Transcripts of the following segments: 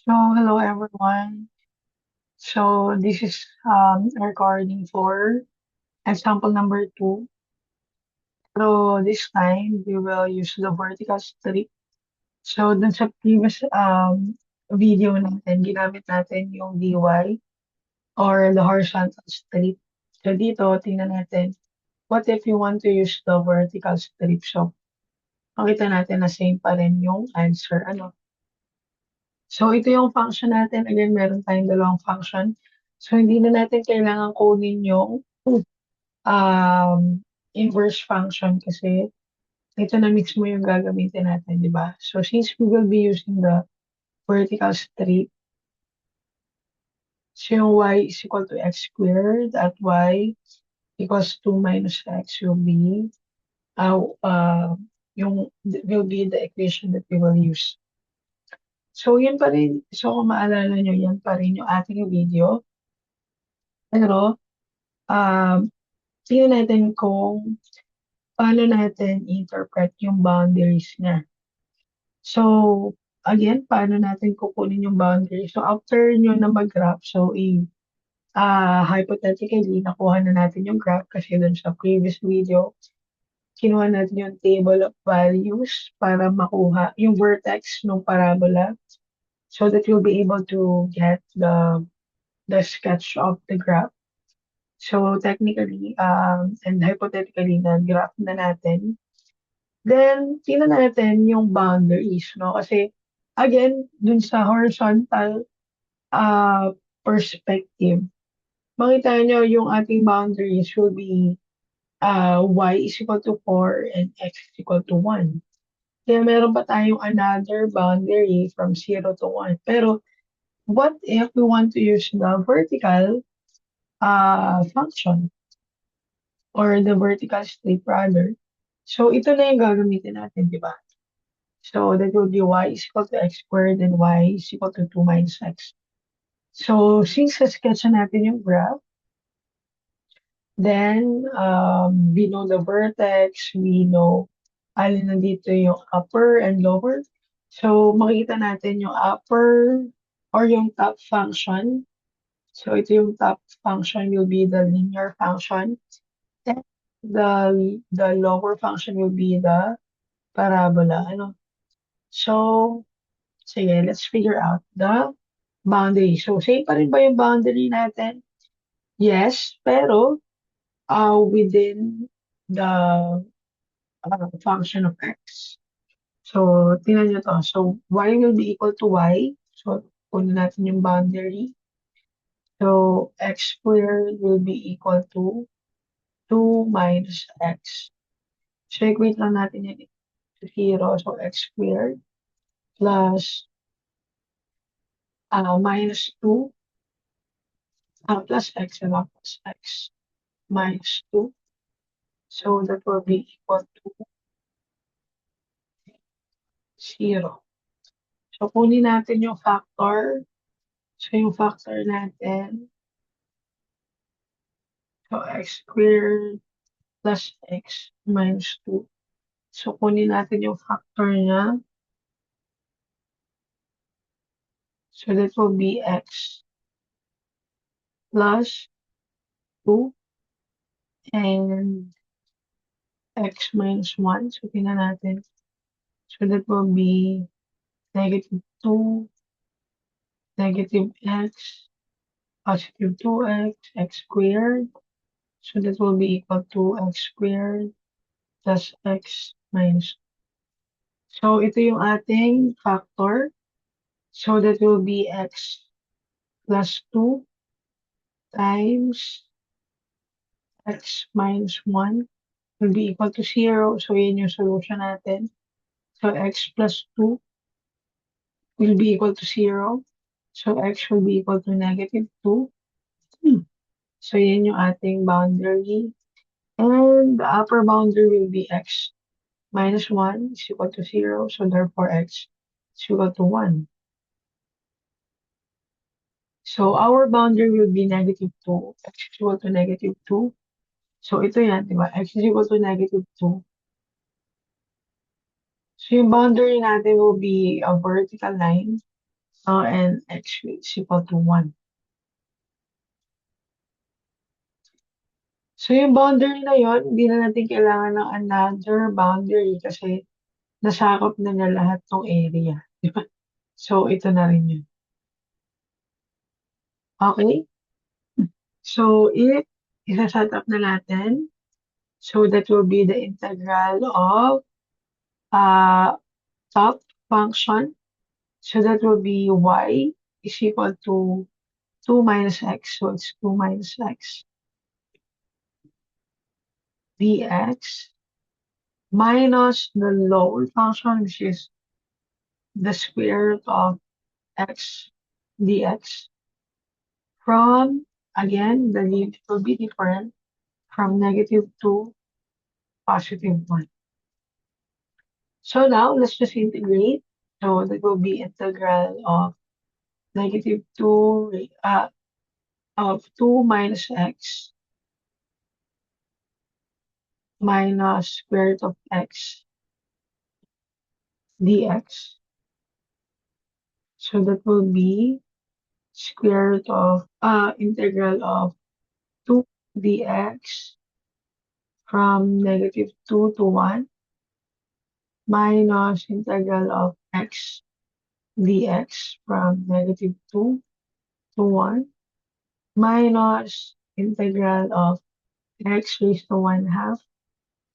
So, hello everyone. So, this is recording for example number two. So, this time we will use the vertical strip. So, dun sa previous video natin, ginamit natin yung DY or the horizontal strip. So, dito, tingnan natin, what if you want to use the vertical strip? So, makita natin na same pa rin yung answer. Ano? So, ito yung function natin. Again, meron tayong dalawang function. So, hindi na natin kailangan kunin yung inverse function kasi ito na mismo yung gagamitin natin, di ba? So, since we will be using the vertical strip, so yung y is equal to x squared at y equals to minus x will be, uh, uh, will be the equation that we will use. So, yun pa rin. So, kung maalala nyo, yan pa rin yung ating video. Pero, um, tingnan natin kung paano natin interpret yung boundaries niya. So, again, paano natin kukunin yung boundaries? So, after nyo na mag-graph, so, hypothetically, nakuha na natin yung graph kasi dun sa previous video, kinuha natin yung table of values para makuha yung vertex ng parabola so that you'll be able to get the sketch of the graph. So, technically, and hypothetically, na-graph na natin. Then, tingnan natin yung boundaries, no? Kasi, again, dun sa horizontal uh, perspective, makita nyo yung ating boundaries will be y is equal to 4 and x is equal to 1. Kaya meron pa tayong another boundary from 0 to 1. Pero, what if we want to use the vertical function or the vertical strip rather? So, ito na yung gagamitin natin, di ba? So that will be y is equal to x squared and y is equal to 2 minus x. So since sketch natin yung graph, then we know the vertex, we know alin na dito yung upper and lower. So makikita natin yung upper or yung top function. So ito yung top function will be the linear function. And the lower function will be the parabola. Ano? So, sige, let's figure out the boundary. So, same pa rin ba yung boundary natin? Yes, pero within the function of x. So, tingnan nyo to. So, y will be equal to y. So, kunin natin yung boundary. So, x squared will be equal to 2 minus x. So, equate lang natin yan to 0. So, x squared plus minus 2 plus x and plus x minus 2. So, that will be equal to 0. So, kunin natin yung factor. So, yung factor natin, so x squared plus x minus 2. So, kunin natin yung factor niya. So, that will be x plus 2 and x minus 1. So, tingnan natin. So, that will be negative 2, negative x, positive 2x, x squared. So, that will be equal to x squared plus x minus. So, ito yung ating factor. So, that will be x plus 2 times x minus 1 will be equal to 0. So, yun yung solution natin. So, x plus 2 will be equal to 0. So, x will be equal to negative 2. So, yun yung ating boundary. And the upper boundary will be x minus 1 is equal to 0. So, therefore, x is equal to 1. So, our boundary will be negative 2. X is equal to negative 2. So, ito yan, di ba? X is equal to negative 2. So, yung boundary natin will be a vertical line. And x is equal to 1. So, yung boundary na yun, hindi na natin kailangan ng another boundary kasi nasakop na niya lahat ng area. Di ba? So, ito na rin yun. Okay? So, if isa-set up na natin, so that will be the integral of uh, top function. So, that will be y is equal to 2 minus x. So, it's 2 minus x dx minus the lower function, which is the square root of x dx from, again, the limit will be different from negative to positive 1. So now let's just integrate. So that will be integral of negative 2 of 2 minus x minus square root of x dx. So that will be square root of integral of 2 dx from negative 2 to 1 minus integral of x dx from negative 2 to 1 minus integral of x raised to 1 half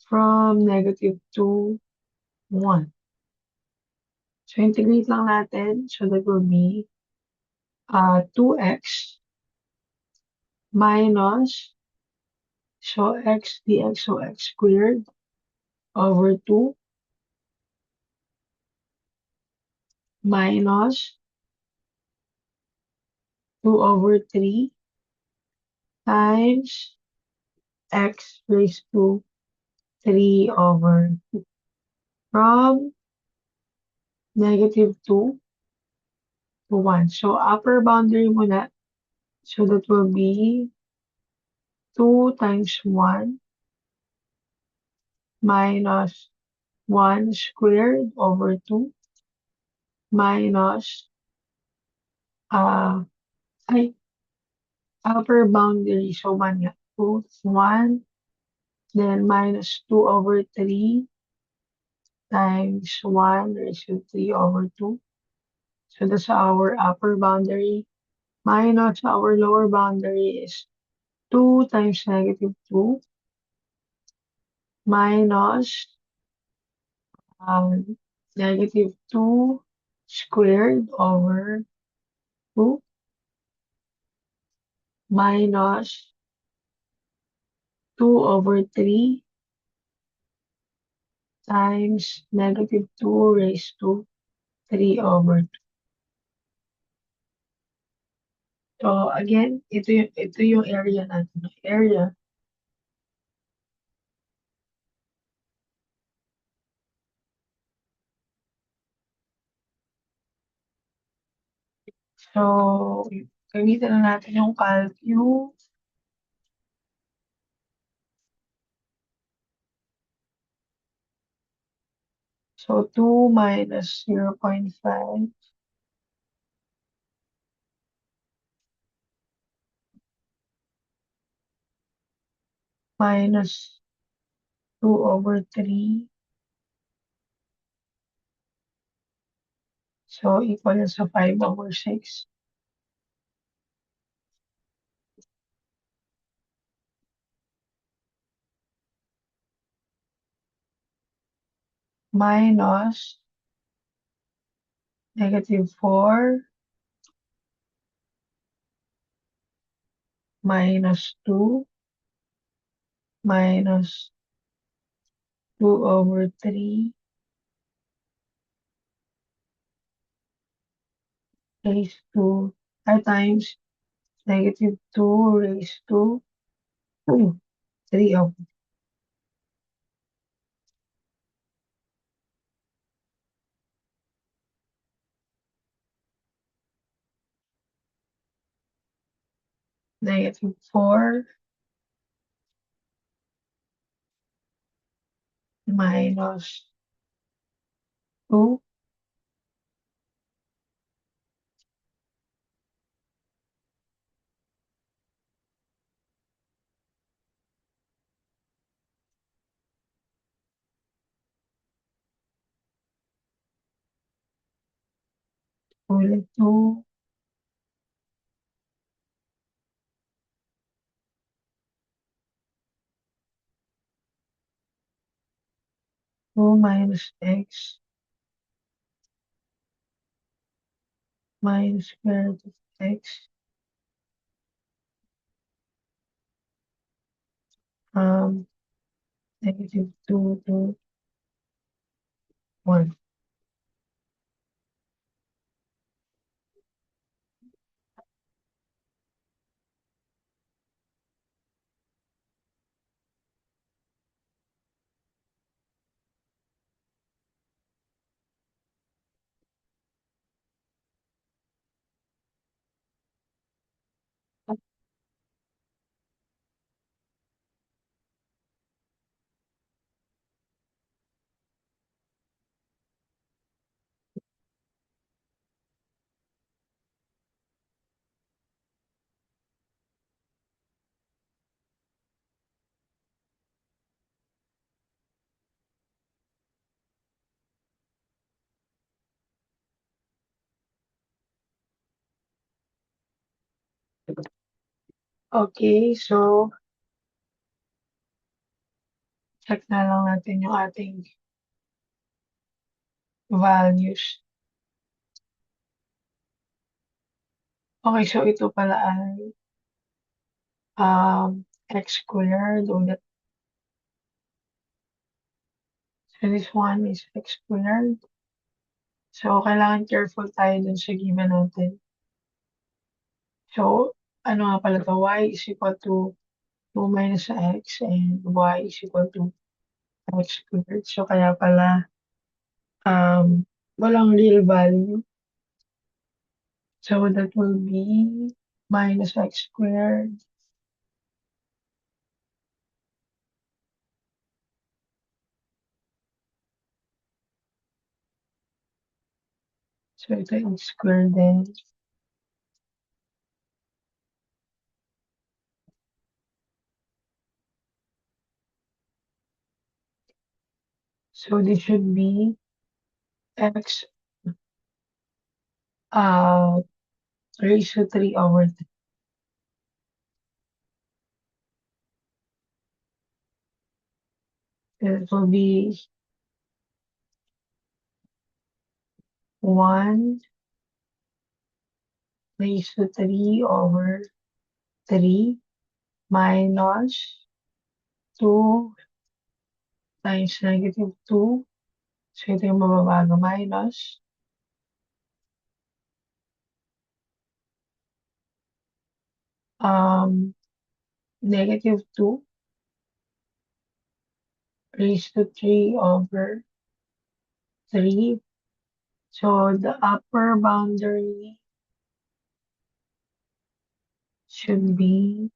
from negative 2 1. So, integrate lang natin. So, that will be 2x minus, so x dx, so x squared over 2 minus 2 over 3 times x raised to 3 over 2 from negative 2 to 1. So, upper boundary muna. So, that will be 2 times 1 minus 1 squared over 2 minus, uh, ay, upper boundary. So, 1 nga. 2, 1, then minus 2 over 3 times 1 raised to 3 over 2. So, that's our upper boundary. Minus our lower boundary is 2 times negative 2 minus um, negative 2 squared over 2 minus 2 over 3 times negative 2 raised to 3 over 2. So, again, ito yung area natin. Area. So, gamitin na natin yung calcu. So, 2 minus 0.5 minus 2 over 3. So, equal sa 5 over 6. Minus negative 4 minus 2 minus 2 over 3 raised to times negative 2 raised to 3 over negative 4 minus 2 ulit 2, 2 minus x minus square root of x from -2 to 1. Okay, so check na lang natin yung ating values. Okay, so ito pala ay x squared ulit. So this one is x squared. So kailangan careful tayo dun sa given natin. So ano nga pala to? Y is equal to 2 minus x and y is equal to x squared. So kaya pala walang real value. So that will be minus x squared. So ito x squared din. So this should be x uh raised to 3 over 3. It will be 1 raised to 3 over 3 minus 2 times -2. So ito yung mababago minus -2 raised to 3 over 3. So the upper boundary should be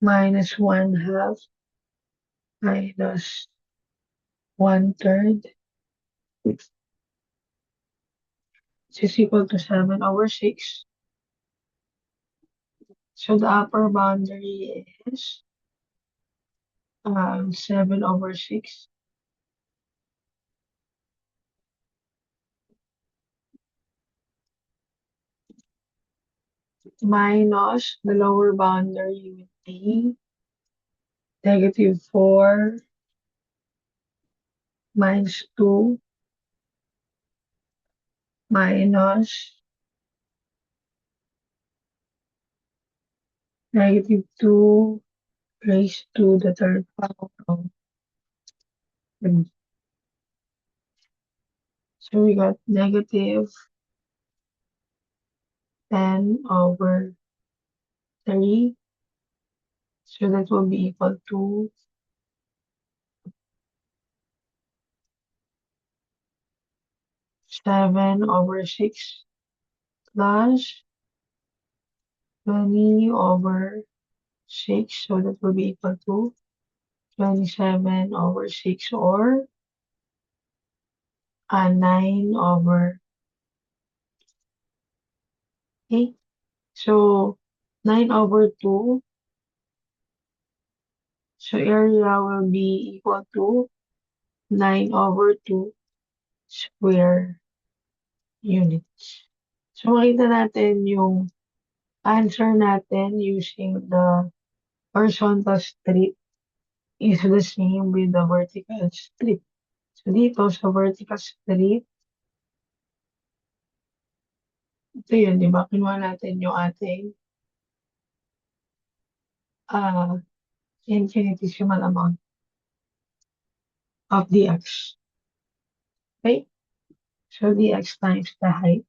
minus 1/2 minus 1/3, which is equal to 7 over 6. So the upper boundary is 7 over 6 minus the lower boundary would be -4 minus 2 minus -2 raised to the third power of n. So we got -10 over 3. So that will be equal to 7 over 6 plus 20 over 6. So that will be equal to 27 over 6 or 9 over 8. So 9 over 2. So area will be equal to 9 over 2 square units. So makita natin yung answer natin using the horizontal strip is the same with the vertical strip. So dito sa vertical strip, ito yun, di ba? Kinuha natin yung ating infinitesimal amount of dx. Okay? So dx times the height.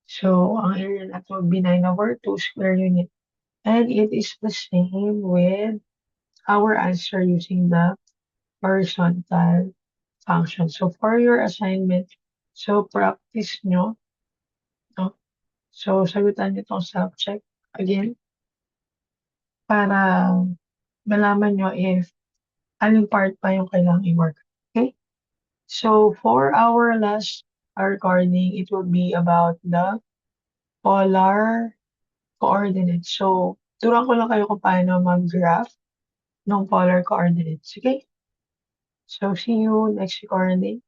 So ang area natin would be 9/2 square unit. And it is the same with our answer using the horizontal function. So for your assignment, so practice nyo, no? So sagutan nyo itong subject again para malaman nyo if anong part pa yung kailangang i-work. Okay? So for our last recording, it will be about the polar coordinates. So turuan ko lang kayo kung paano mag-graph ng polar coordinates. Okay? So see you next recording.